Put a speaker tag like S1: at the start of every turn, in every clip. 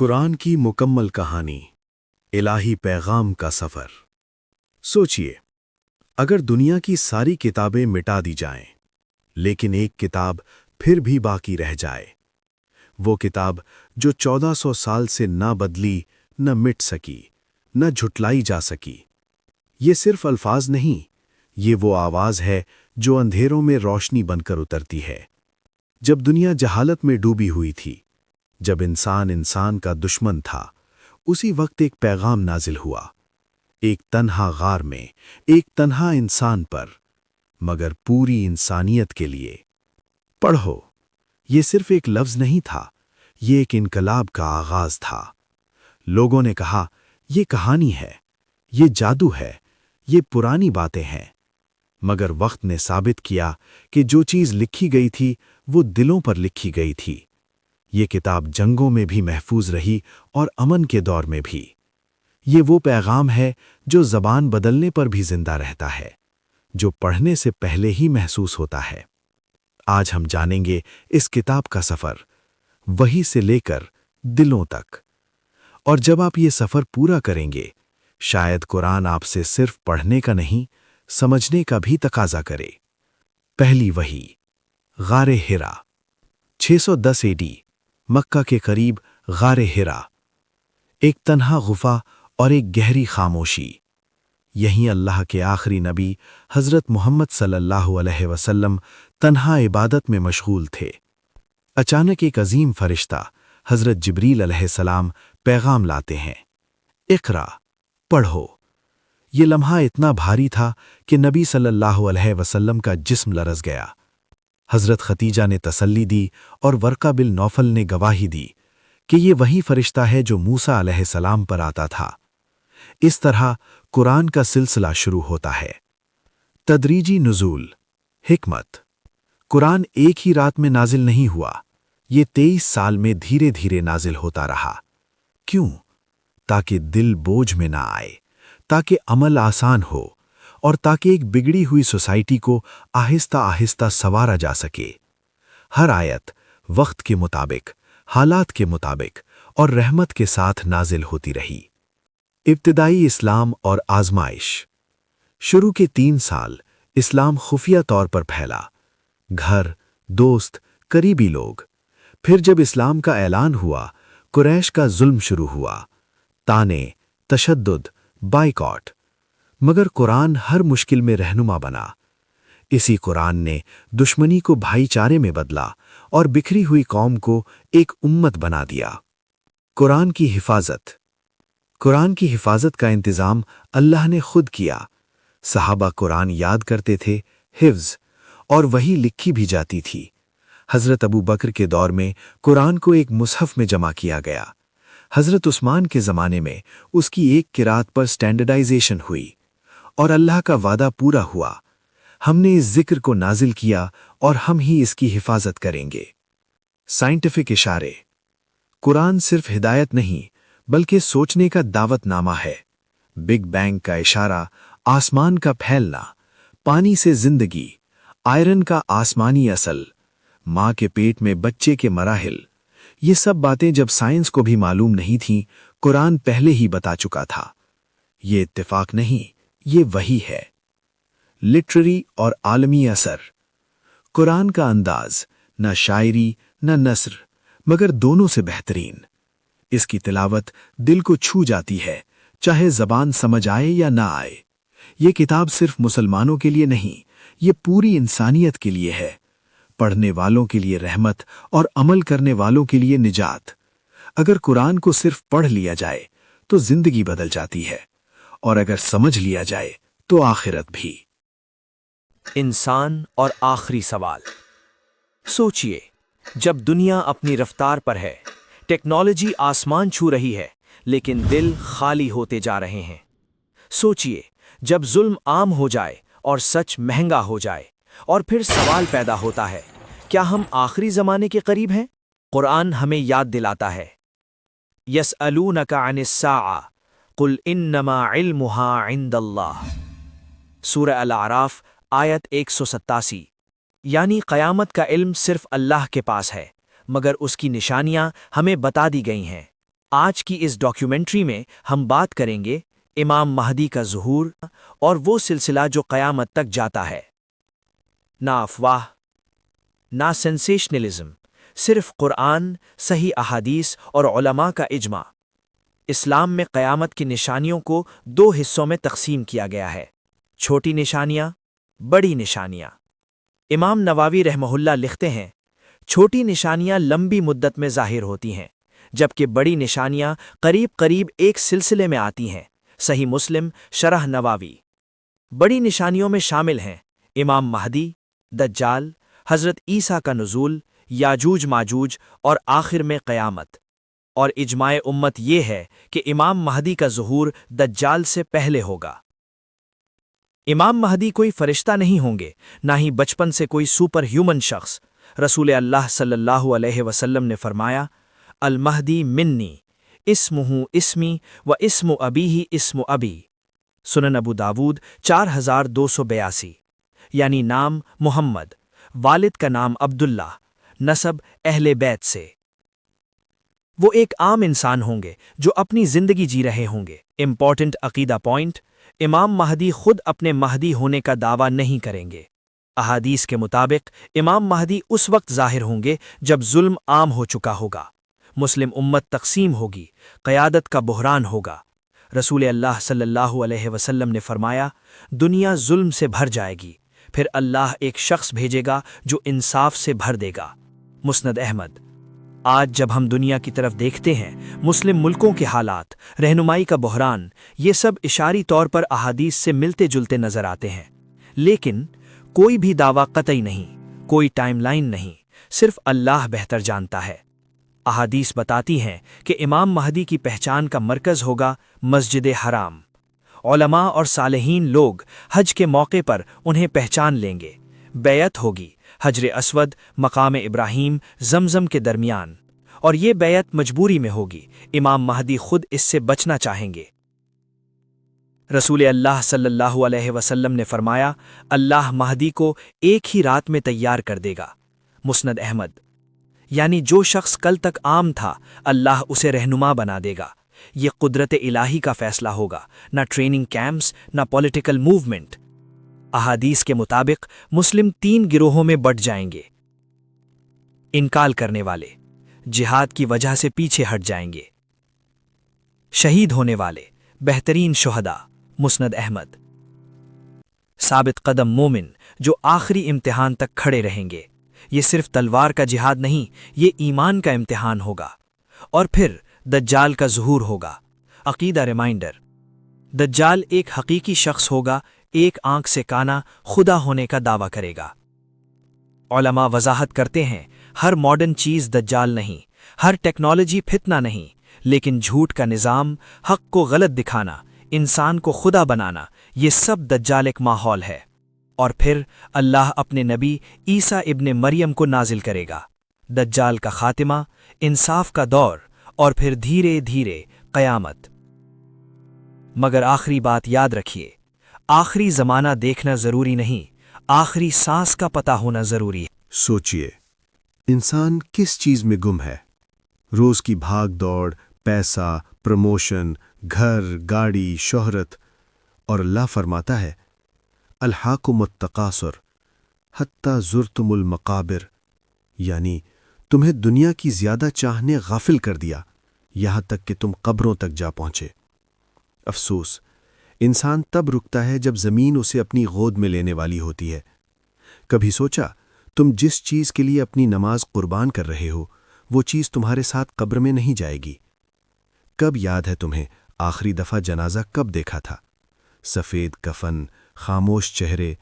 S1: قرآن کی مکمل کہانی، الہی پیغام کا سفر۔ سوچئے، اگر دنیا کی ساری کتابیں مٹا دی جائیں لیکن ایک کتاب پھر بھی باقی رہ جائے، وہ کتاب جو 1400 سال سے نہ بدلی، نہ مٹ سکی، نہ جھٹلائی جا سکی، یہ صرف الفاظ نہیں، یہ وہ آواز ہے جو اندھیروں میں روشنی بن کر اترتی ہے۔ جب دنیا جہالت میں ڈوبی ہوئی تھی، جب انسان کا دشمن تھا، اسی وقت ایک پیغام نازل ہوا، ایک تنہا غار میں، ایک تنہا انسان پر، مگر پوری انسانیت کے لیے۔ پڑھو، یہ صرف ایک لفظ نہیں تھا، یہ ایک انقلاب کا آغاز تھا۔ لوگوں نے کہا، یہ کہانی ہے، یہ جادو ہے، یہ پرانی باتیں ہیں، مگر وقت نے ثابت کیا کہ جو چیز لکھی گئی تھی وہ دلوں پر لکھی گئی تھی۔ یہ کتاب جنگوں میں بھی محفوظ رہی اور امن کے دور میں بھی۔ یہ وہ پیغام ہے جو زبان بدلنے پر بھی زندہ رہتا ہے، جو پڑھنے سے پہلے ہی محسوس ہوتا ہے۔ آج ہم جانیں گے اس کتاب کا سفر، وحی سے لے کر دلوں تک۔ اور جب آپ یہ سفر پورا کریں گے، شاید قرآن آپ سے صرف پڑھنے کا نہیں، سمجھنے کا بھی تقاضا کرے۔ پہلی وحی، غار حرا، 610 AD، مکہ کے قریب غار حرا۔ ایک تنہا غفا اور ایک گہری خاموشی۔ یہیں اللہ کے آخری نبی حضرت محمد صلی اللہ علیہ وسلم تنہا عبادت میں مشغول تھے۔ اچانک ایک عظیم فرشتہ حضرت جبریل علیہ السلام پیغام لاتے ہیں، اقرا، پڑھو۔ یہ لمحہ اتنا بھاری تھا کہ نبی صلی اللہ علیہ وسلم کا جسم لرز گیا۔ حضرت خدیجہ نے تسلی دی اور ورقہ بن نوفل نے گواہی دی کہ یہ وہی فرشتہ ہے جو موسیٰ علیہ السلام پر آتا تھا۔ اس طرح قرآن کا سلسلہ شروع ہوتا ہے۔ تدریجی نزول، حکمت۔ قرآن ایک ہی رات میں نازل نہیں ہوا، یہ 23 سال میں دھیرے دھیرے نازل ہوتا رہا۔ کیوں؟ تاکہ دل بوجھ میں نہ آئے، تاکہ عمل آسان ہو، اور تاکہ ایک بگڑی ہوئی سوسائٹی کو آہستہ آہستہ سنوارا جا سکے۔ ہر آیت وقت کے مطابق، حالات کے مطابق اور رحمت کے ساتھ نازل ہوتی رہی۔ ابتدائی اسلام اور آزمائش۔ شروع کے 3 سال اسلام خفیہ طور پر پھیلا، گھر، دوست، قریبی لوگ۔ پھر جب اسلام کا اعلان ہوا، قریش کا ظلم شروع ہوا، طعنے، تشدد، بائیکاٹ۔ مگر قرآن ہر مشکل میں رہنما بنا۔ اسی قرآن نے دشمنی کو بھائی چارے میں بدلا اور بکھری ہوئی قوم کو ایک امت بنا دیا۔ قرآن کی حفاظت۔ قرآن کی حفاظت کا انتظام اللہ نے خود کیا۔ صحابہ قرآن یاد کرتے تھے، حفظ، اور وہی لکھی بھی جاتی تھی۔ حضرت ابو بکر کے دور میں قرآن کو ایک مصحف میں جمع کیا گیا۔ حضرت عثمان کے زمانے میں اس کی ایک قرات پر سٹینڈرڈائزیشن ہوئی، اور اللہ کا وعدہ پورا ہوا، ہم نے اس ذکر کو نازل کیا اور ہم ہی اس کی حفاظت کریں گے۔ سائنٹیفک اشارے۔ قرآن صرف ہدایت نہیں بلکہ سوچنے کا دعوت نامہ ہے۔ بگ بینگ کا اشارہ، آسمان کا پھیلنا، پانی سے زندگی، آئرن کا آسمانی اصل، ماں کے پیٹ میں بچے کے مراحل، یہ سب باتیں جب سائنس کو بھی معلوم نہیں تھیں، قرآن پہلے ہی بتا چکا تھا۔ یہ اتفاق نہیں، یہ وحی ہے۔ لٹریری اور عالمی اثر۔ قرآن کا انداز، نہ شاعری نہ نثر، مگر دونوں سے بہترین۔ اس کی تلاوت دل کو چھو جاتی ہے، چاہے زبان سمجھ آئے یا نہ آئے۔ یہ کتاب صرف مسلمانوں کے لیے نہیں، یہ پوری انسانیت کے لیے ہے۔ پڑھنے والوں کے لیے رحمت اور عمل کرنے والوں کے لیے نجات۔ اگر قرآن کو صرف پڑھ لیا جائے تو زندگی بدل جاتی ہے، اور اگر سمجھ لیا جائے تو آخرت بھی۔
S2: انسان اور آخری سوال۔ سوچئے، جب دنیا اپنی رفتار پر ہے، ٹیکنالوجی آسمان چھو رہی ہے، لیکن دل خالی ہوتے جا رہے ہیں۔ سوچئے، جب ظلم عام ہو جائے اور سچ مہنگا ہو جائے، اور پھر سوال پیدا ہوتا ہے، کیا ہم آخری زمانے کے قریب ہیں؟ قرآن ہمیں یاد دلاتا ہے، یسألونک عن الساعہ قل انما علمها عند اللہ۔ سورہ الاعراف آیت 187۔ یعنی قیامت کا علم صرف اللہ کے پاس ہے، مگر اس کی نشانیاں ہمیں بتا دی گئی ہیں۔ آج کی اس ڈاکیومنٹری میں ہم بات کریں گے امام مہدی کا ظہور اور وہ سلسلہ جو قیامت تک جاتا ہے۔ نہ افواہ، نہ سینسیشنلزم، صرف قرآن، صحیح احادیث اور علماء کا اجماع۔ اسلام میں قیامت کی نشانیوں کو دو حصوں میں تقسیم کیا گیا ہے: چھوٹی نشانیاں، بڑی نشانیاں۔ امام نووی رحمہ اللہ لکھتے ہیں، چھوٹی نشانیاں لمبی مدت میں ظاہر ہوتی ہیں، جبکہ بڑی نشانیاں قریب قریب ایک سلسلے میں آتی ہیں۔ صحیح مسلم شرح نووی۔ بڑی نشانیوں میں شامل ہیں امام مہدی، دجال، حضرت عیسیٰ کا نزول، یاجوج ماجوج اور آخر میں قیامت۔ اور اجماع امت یہ ہے کہ امام مہدی کا ظہور دجال سے پہلے ہوگا۔ امام مہدی کوئی فرشتہ نہیں ہوں گے، نہ ہی بچپن سے کوئی سپر ہیومن شخص۔ رسول اللہ صلی اللہ علیہ وسلم نے فرمایا، المہدی منی، اسمہ اسمی و اسم ابیہ اسم ابی۔ سنن ابو داود 4282، یعنی نام محمد، والد کا نام عبداللہ، نسب اہل بیت سے۔ وہ ایک عام انسان ہوں گے جو اپنی زندگی جی رہے ہوں گے۔ امپورٹنٹ عقیدہ پوائنٹ: امام مہدی خود اپنے مہدی ہونے کا دعویٰ نہیں کریں گے۔ احادیث کے مطابق امام مہدی اس وقت ظاہر ہوں گے جب ظلم عام ہو چکا ہوگا، مسلم امت تقسیم ہوگی، قیادت کا بحران ہوگا۔ رسول اللہ صلی اللہ علیہ وسلم نے فرمایا، دنیا ظلم سے بھر جائے گی، پھر اللہ ایک شخص بھیجے گا جو انصاف سے بھر دے گا۔ مسند احمد۔ آج جب ہم دنیا کی طرف دیکھتے ہیں، مسلم ملکوں کے حالات، رہنمائی کا بحران، یہ سب اشاری طور پر احادیث سے ملتے جلتے نظر آتے ہیں، لیکن کوئی بھی دعویٰ قطعی نہیں، کوئی ٹائم لائن نہیں، صرف اللہ بہتر جانتا ہے۔ احادیث بتاتی ہیں کہ امام مہدی کی پہچان کا مرکز ہوگا مسجد حرام۔ علماء اور صالحین لوگ حج کے موقع پر انہیں پہچان لیں گے۔ بیعت ہوگی حجر اسود، مقام ابراہیم، زمزم کے درمیان، اور یہ بیعت مجبوری میں ہوگی، امام مہدی خود اس سے بچنا چاہیں گے۔ رسول اللہ صلی اللہ علیہ وسلم نے فرمایا، اللہ مہدی کو ایک ہی رات میں تیار کر دے گا۔ مسند احمد۔ یعنی جو شخص کل تک عام تھا، اللہ اسے رہنما بنا دے گا۔ یہ قدرت الہی کا فیصلہ ہوگا، نہ ٹریننگ کیمپس، نہ پولیٹیکل موومنٹ۔ احادیث کے مطابق مسلم 3 گروہوں میں بٹ جائیں گے: انکار کرنے والے، جہاد کی وجہ سے پیچھے ہٹ جائیں گے، شہید ہونے والے، بہترین شہداء۔ مسند احمد۔ ثابت قدم مومن جو آخری امتحان تک کھڑے رہیں گے۔ یہ صرف تلوار کا جہاد نہیں، یہ ایمان کا امتحان ہوگا۔ اور پھر دجال کا ظہور ہوگا۔ عقیدہ ریمائنڈر: دجال ایک حقیقی شخص ہوگا، ایک آنکھ سے کانا، خدا ہونے کا دعویٰ کرے گا۔ علماء وضاحت کرتے ہیں، ہر ماڈرن چیز دجال نہیں، ہر ٹیکنالوجی فتنہ نہیں، لیکن جھوٹ کا نظام، حق کو غلط دکھانا، انسان کو خدا بنانا، یہ سب دجال ایک ماحول ہے۔ اور پھر اللہ اپنے نبی عیسیٰ ابن مریم کو نازل کرے گا۔ دجال کا خاتمہ، انصاف کا دور، اور پھر دھیرے دھیرے قیامت۔ مگر آخری بات یاد رکھیے، آخری زمانہ دیکھنا ضروری نہیں، آخری سانس کا پتہ ہونا ضروری ہے۔
S1: سوچئے، انسان کس چیز میں گم ہے؟ روز کی بھاگ دوڑ، پیسہ، پروموشن، گھر، گاڑی، شہرت، اور اللہ فرماتا ہے، الہاکم التکاثر حتی زرتم المقابر، یعنی تمہیں دنیا کی زیادہ چاہ نے غافل کر دیا، یہاں تک کہ تم قبروں تک جا پہنچے۔ افسوس، انسان تب رکتا ہے جب زمین اسے اپنی گود میں لینے والی ہوتی ہے۔ کبھی سوچا تم جس چیز کے لیے اپنی نماز قربان کر رہے ہو، وہ چیز تمہارے ساتھ قبر میں نہیں جائے گی؟ کب یاد ہے تمہیں آخری دفعہ جنازہ کب دیکھا تھا؟ سفید کفن، خاموش چہرے،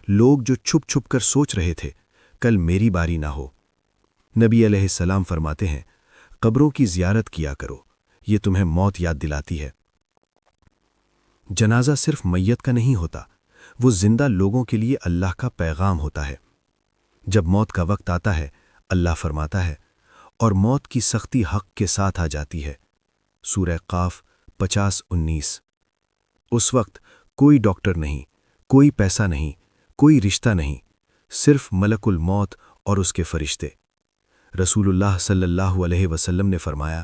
S1: لوگ جو چھپ چھپ کر سوچ رہے تھے کل میری باری نہ ہو۔ نبی علیہ السلام فرماتے ہیں، قبروں کی زیارت کیا کرو، یہ تمہیں موت یاد دلاتی ہے۔ جنازہ صرف میت کا نہیں ہوتا، وہ زندہ لوگوں کے لیے اللہ کا پیغام ہوتا ہے۔ جب موت کا وقت آتا ہے، اللہ فرماتا ہے، اور موت کی سختی حق کے ساتھ آ جاتی ہے۔ سورہ قاف 50-19۔ اس وقت کوئی ڈاکٹر نہیں، کوئی پیسہ نہیں، کوئی رشتہ نہیں، صرف ملک الموت اور اس کے فرشتے۔ رسول اللہ صلی اللہ علیہ وسلم نے فرمایا،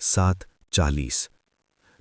S1: 7:40।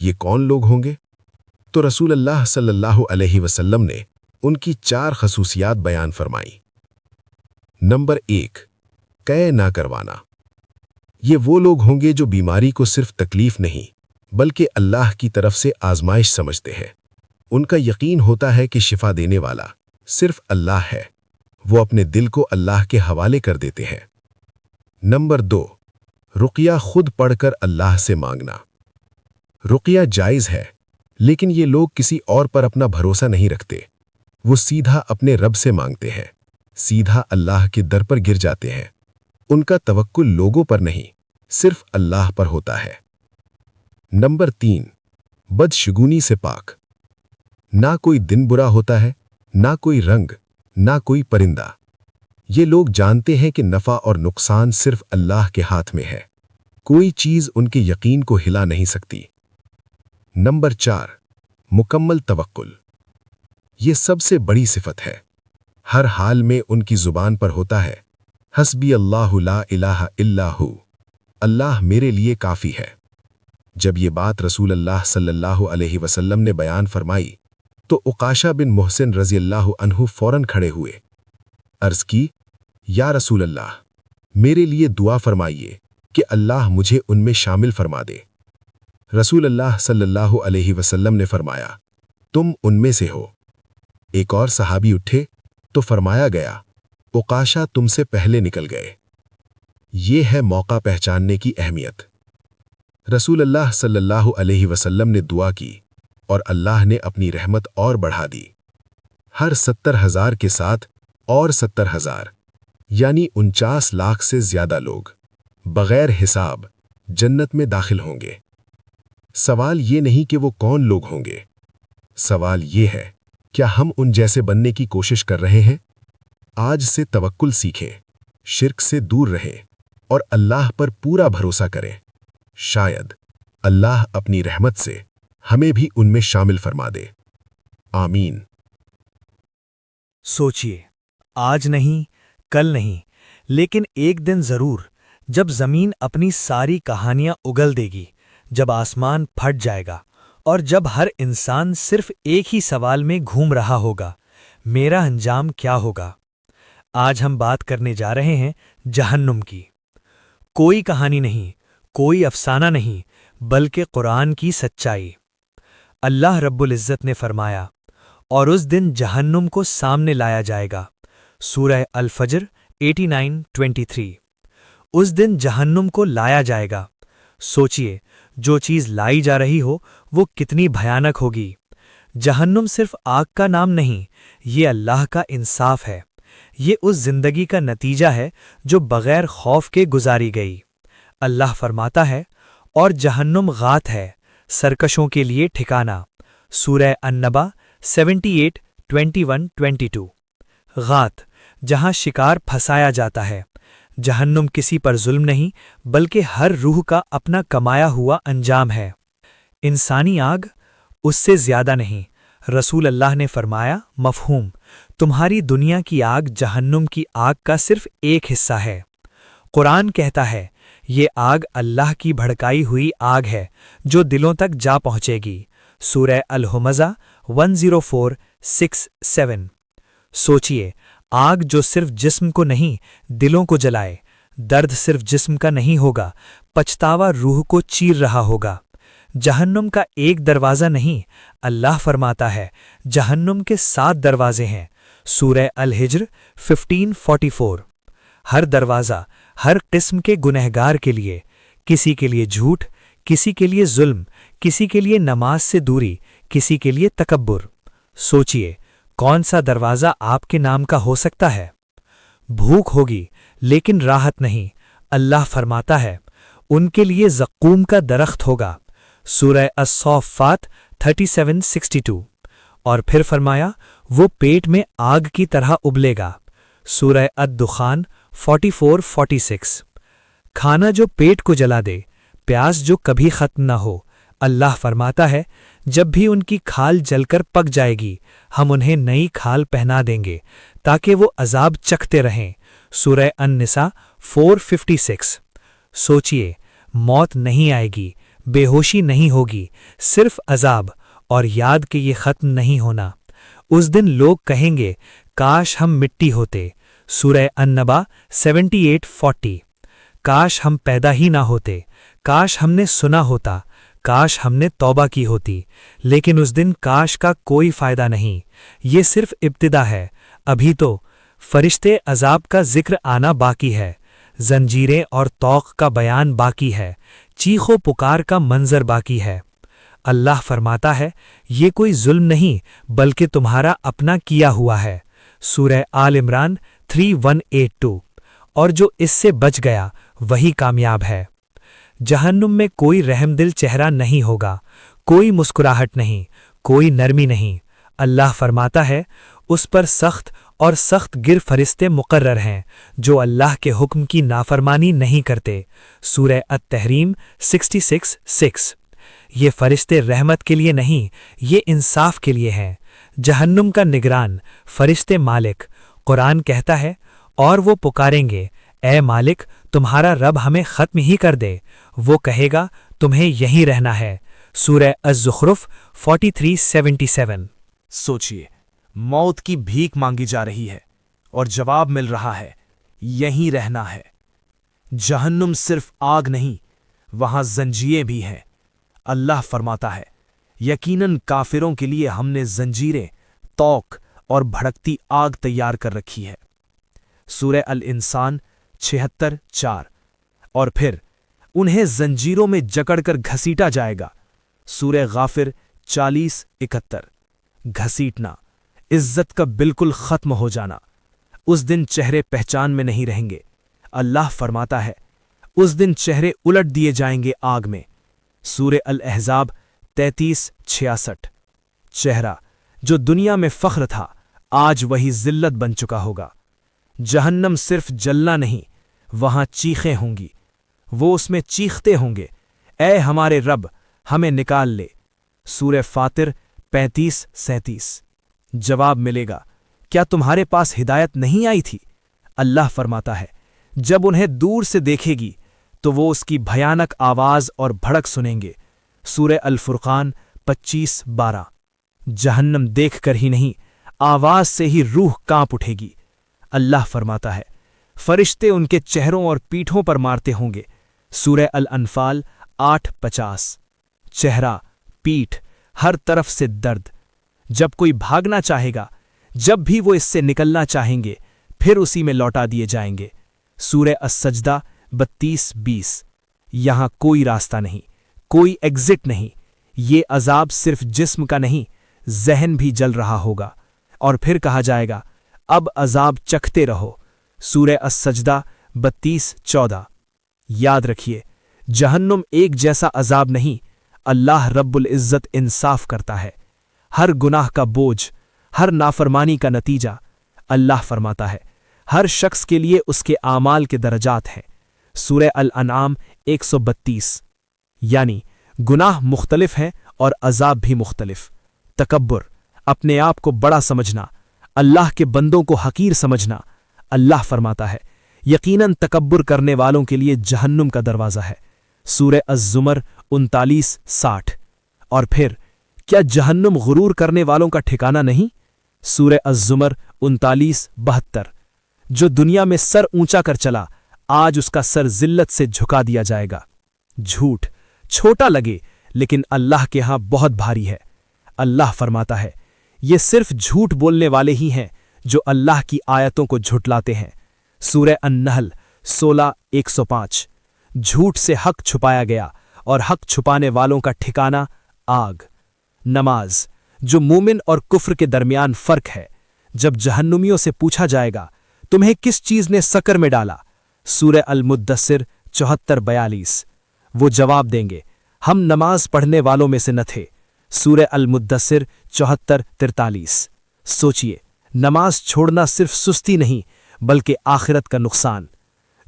S3: یہ کون لوگ ہوں گے؟ تو رسول اللہ صلی اللہ علیہ وسلم نے ان کی 4 خصوصیات بیان فرمائی۔ نمبر 1، قے نہ کروانا۔ یہ وہ لوگ ہوں گے جو بیماری کو صرف تکلیف نہیں بلکہ اللہ کی طرف سے آزمائش سمجھتے ہیں۔ ان کا یقین ہوتا ہے کہ شفا دینے والا صرف اللہ ہے، وہ اپنے دل کو اللہ کے حوالے کر دیتے ہیں۔ نمبر 2، رقیہ خود پڑھ کر اللہ سے مانگنا۔ رقیہ جائز ہے، لیکن یہ لوگ کسی اور پر اپنا بھروسہ نہیں رکھتے، وہ سیدھا اپنے رب سے مانگتے ہیں، سیدھا اللہ کے در پر گر جاتے ہیں۔ ان کا توکل لوگوں پر نہیں، صرف اللہ پر ہوتا ہے۔ نمبر 3، بدشگونی سے پاک۔ نہ کوئی دن برا ہوتا ہے، نہ کوئی رنگ، نہ کوئی پرندہ۔ یہ لوگ جانتے ہیں کہ نفع اور نقصان صرف اللہ کے ہاتھ میں ہے، کوئی چیز ان کے یقین کو ہلا نہیں سکتی۔ نمبر 4، مکمل توکل۔ یہ سب سے بڑی صفت ہے، ہر حال میں ان کی زبان پر ہوتا ہے، حسبی اللہ لا الہ الا ہو، اللہ میرے لیے کافی ہے۔ جب یہ بات رسول اللہ صلی اللہ علیہ وسلم نے بیان فرمائی تو عکاشہ بن محسن رضی اللہ عنہ فوراً کھڑے ہوئے، عرض کی، یا رسول اللہ، میرے لیے دعا فرمائیے کہ اللہ مجھے ان میں شامل فرما دے۔ رسول اللہ صلی اللہ علیہ وسلم نے فرمایا، تم ان میں سے ہو۔ ایک اور صحابی اٹھے تو فرمایا گیا، عکاشہ تم سے پہلے نکل گئے۔ یہ ہے موقع پہچاننے کی اہمیت۔ رسول اللہ صلی اللہ علیہ وسلم نے دعا کی اور اللہ نے اپنی رحمت اور بڑھا دی۔ ہر 70,000 کے ساتھ اور 70,000 یعنی 49 لاکھ سے زیادہ لوگ بغیر حساب جنت میں داخل ہوں گے۔ سوال یہ نہیں کہ وہ کون لوگ ہوں گے، سوال یہ ہے کیا ہم ان جیسے بننے کی کوشش کر رہے ہیں؟ آج سے توکل سیکھیں، شرک سے دور رہیں اور اللہ پر پورا بھروسہ کریں۔ شاید اللہ اپنی رحمت سے ہمیں بھی ان میں شامل فرما دے۔ آمین۔
S2: سوچئے، آج نہیں، کل نہیں، لیکن ایک دن ضرور، جب زمین اپنی ساری کہانیاں اگل دے گی، جب آسمان پھٹ جائے گا اور جب ہر انسان صرف ایک ہی سوال میں گھوم رہا ہوگا، میرا انجام کیا ہوگا؟ آج ہم بات کرنے جا رہے ہیں جہنم کی۔ کوئی کہانی نہیں، کوئی افسانہ نہیں، بلکہ قرآن کی سچائی۔ اللہ رب العزت نے فرمایا، اور اس دن جہنم کو سامنے لایا جائے گا۔ سورہ الفجر 89:23۔ اس دن جہنم کو لایا جائے گا۔ سوچئے، جو چیز لائی جا رہی ہو وہ کتنی بھیانک ہوگی۔ جہنم صرف آگ کا نام نہیں، یہ اللہ کا انصاف ہے۔ یہ اس زندگی کا نتیجہ ہے جو بغیر خوف کے گزاری گئی۔ اللہ فرماتا ہے، اور جہنم غات ہے، سرکشوں کے لیے ٹھکانہ۔ سورہ النبا 78:21-22۔ غات، جہاں شکار پھنسایا جاتا ہے۔ جہنم کسی پر ظلم نہیں، بلکہ ہر روح کا اپنا کمایا ہوا انجام ہے۔ انسانی آگ، اس سے زیادہ نہیں۔ رسول اللہ نے فرمایا، مفہوم، تمہاری دنیا کی آگ جہنم کی آگ کا صرف ایک حصہ ہے۔ قرآن کہتا ہے، یہ آگ اللہ کی بھڑکائی ہوئی آگ ہے جو دلوں تک جا پہنچے گی۔ سورہ الہمزہ 104:6-7۔ سوچئے، آگ جو صرف جسم کو نہیں دلوں کو جلائے، درد صرف جسم کا نہیں ہوگا، پچھتاوا روح کو چیر رہا ہوگا۔ جہنم کا ایک دروازہ نہیں، اللہ فرماتا ہے جہنم کے 7 دروازے ہیں۔ سورہ الحجر 15:44۔ ہر دروازہ ہر قسم کے گنہگار کے لیے، کسی کے لیے جھوٹ، کسی کے لیے ظلم، کسی کے لیے نماز سے دوری، کسی کے لیے تکبر۔ سوچئے، کون سا دروازہ آپ کے نام کا ہو سکتا ہے؟ بھوک ہوگی لیکن راحت نہیں، اللہ فرماتا ہے ان کے لیے زقوم کا درخت ہوگا۔ سورہ الصافات 37:62۔ اور پھر فرمایا، وہ پیٹ میں آگ کی طرح ابلے گا۔ سورہ الدخان 44:46۔ کھانا جو پیٹ کو جلا دے، پیاس جو کبھی ختم نہ ہو۔ اللہ فرماتا ہے، جب بھی ان کی کھال جل کر پک جائے گی، ہم انہیں نئی کھال پہنا دیں گے تاکہ وہ عذاب چکھتے رہیں۔ سورہ النساء 4:56۔ سوچئے، موت نہیں آئے گی
S4: بے ہوشی نہیں ہوگی، صرف عذاب، اور یاد کہ یہ ختم نہیں ہونا۔ اس دن لوگ کہیں گے کاش ہم مٹی ہوتے۔ سورہ النبا 78:40۔ کاش ہم پیدا ہی نہ ہوتے، کاش ہم نے سنا ہوتا، کاش ہم نے توبہ کی ہوتی۔ لیکن اس دن کاش کا کوئی فائدہ نہیں، یہ صرف ابتدا ہے۔ ابھی تو فرشتے عذاب کا ذکر آنا باقی ہے، زنجیریں اور طوق کا بیان باقی ہے، چیخ و پکار کا منظر باقی ہے۔ اللہ فرماتا ہے یہ کوئی ظلم نہیں بلکہ تمہارا اپنا کیا ہوا ہے۔ سورہ آل عمران 3182۔ اور جو اس سے بچ گیا وہی کامیاب ہے۔ جہنم میں کوئی رحم دل چہرہ نہیں ہوگا، کوئی مسکراہٹ نہیں، کوئی نرمی نہیں۔ اللہ فرماتا ہے اس پر سخت اور سخت گر فرشتے مقرر ہیں جو اللہ کے حکم کی نافرمانی نہیں کرتے۔ سورہ التحریم 66:6۔ یہ فرشتے رحمت کے لیے نہیں، یہ انصاف کے لیے ہیں۔ جہنم کا نگران فرشتے مالک، قرآن کہتا ہے اور وہ پکاریں گے اے مالک تمہارا رب ہمیں ختم ہی کر دے۔ وہ کہے گا تمہیں یہیں رہنا ہے۔ سورہ الزخرف 43:77۔
S2: سوچئے، موت کی بھیک مانگی جا رہی ہے اور جواب مل رہا ہے یہیں رہنا ہے۔ جہنم صرف آگ نہیں، وہاں زنجیریں بھی ہیں۔ اللہ فرماتا ہے یقیناً کافروں کے لیے ہم نے زنجیریں، طوق اور بھڑکتی آگ تیار کر رکھی ہے۔ سورہ الانسان 76:4۔ اور پھر انہیں زنجیروں میں جکڑ کر گھسیٹا جائے گا۔ سورہ غافر 40:71۔ گھسیٹنا، عزت کا بالکل ختم ہو جانا۔ اس دن چہرے پہچان میں نہیں رہیں گے۔ اللہ فرماتا ہے اس دن چہرے الٹ دیے جائیں گے آگ میں۔ سورہ الاحزاب 33:66۔ چہرہ جو دنیا میں فخر تھا آج وہی ذلت بن چکا ہوگا۔ جہنم صرف جلنا نہیں، وہاں چیخیں ہوں گی۔ وہ اس میں چیختے ہوں گے اے ہمارے رب ہمیں نکال لے۔ سورہ فاطر 35:37۔ جواب ملے گا کیا تمہارے پاس ہدایت نہیں آئی تھی؟ اللہ فرماتا ہے جب انہیں دور سے دیکھے گی تو وہ اس کی بھیانک آواز اور بھڑک سنیں گے۔ سورہ الفرقان 25:12۔ جہنم دیکھ کر ہی نہیں، آواز سے ہی روح کانپ اٹھے گی۔ اللہ فرماتا ہے فرشتے ان کے چہروں اور پیٹھوں پر مارتے ہوں گے۔ سورہ الانفال 8:50۔ چہرہ، پیٹھ، ہر طرف سے درد۔ جب کوئی بھاگنا چاہے گا، جب بھی وہ اس سے نکلنا چاہیں گے پھر اسی میں لوٹا دیے جائیں گے۔ سورہ السجدہ 32:20۔ یہاں کوئی راستہ نہیں، کوئی ایگزٹ نہیں۔ یہ عذاب صرف جسم کا نہیں، ذہن بھی جل رہا ہوگا، اور پھر کہا جائے گا اب عذاب چکھتے رہو۔ سورہ السجدہ 32:14۔ یاد رکھیے جہنم ایک جیسا عذاب نہیں، اللہ رب العزت انصاف کرتا ہے۔ ہر گناہ کا بوجھ، ہر نافرمانی کا نتیجہ، اللہ فرماتا ہے ہر شخص کے لیے اس کے اعمال کے درجات ہیں۔ سورہ الانعام 132۔ یعنی گناہ مختلف ہیں اور عذاب بھی مختلف۔ تکبر، اپنے آپ کو بڑا سمجھنا، اللہ کے بندوں کو حقیر سمجھنا۔ اللہ فرماتا ہے یقیناً تکبر کرنے والوں کے لیے جہنم کا دروازہ ہے۔ سورہ الزمر 39:60۔ اور پھر کیا جہنم غرور کرنے والوں کا ٹھکانہ نہیں؟ سورہ الزمر 39:72۔ جو دنیا میں سر اونچا کر چلا آج اس کا سر ذلت سے جھکا دیا جائے گا۔ جھوٹ چھوٹا لگے لیکن اللہ کے ہاں بہت بھاری ہے۔ اللہ فرماتا ہے یہ صرف جھوٹ بولنے والے ہی ہیں جو اللہ کی آیتوں کو جھٹلاتے ہیں۔ سورہ النحل 16:105۔ جھوٹ سے حق چھپایا گیا اور حق چھپانے والوں کا ٹھکانہ آگ۔ نماز، جو مومن اور کفر کے درمیان فرق ہے۔ جب جہنمیوں سے پوچھا جائے گا تمہیں کس چیز نے سکر میں ڈالا؟ سورہ المدثر 74:42۔ وہ جواب دیں گے ہم نماز پڑھنے والوں میں سے نہ تھے۔ سورہ المدثر 74:43۔ سوچئے نماز چھوڑنا صرف سستی نہیں بلکہ آخرت کا نقصان۔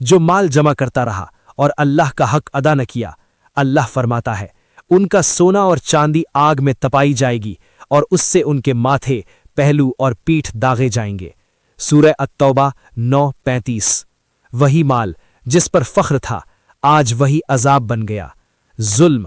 S2: جو مال جمع کرتا رہا اور اللہ کا حق ادا نہ کیا، اللہ فرماتا ہے ان کا سونا اور چاندی آگ میں تپائی جائے گی اور اس سے ان کے ماتھے، پہلو اور پیٹھ داغے جائیں گے۔ سورہ التوبہ 9:35۔ وہی مال جس پر فخر تھا آج وہی عذاب بن گیا۔ ظلم،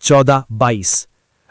S2: 14:22।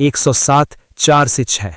S2: 107:4-6।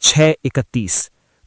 S2: 6:31।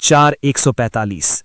S2: 4:145।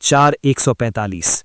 S2: 4:145।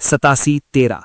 S2: 87:13।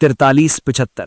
S2: 43:75।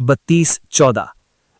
S2: 32:14।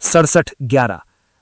S2: 67:11।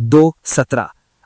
S2: 2:17।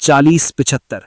S2: 40:75।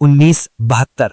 S2: 19:72।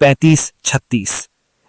S2: 35:36।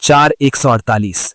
S2: 4:148।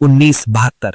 S2: 19:72।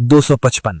S2: 255।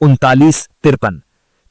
S2: 39-53।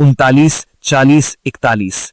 S2: 39, 40, 41।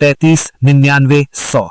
S2: 33, 99, 100।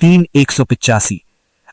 S2: 3, 185।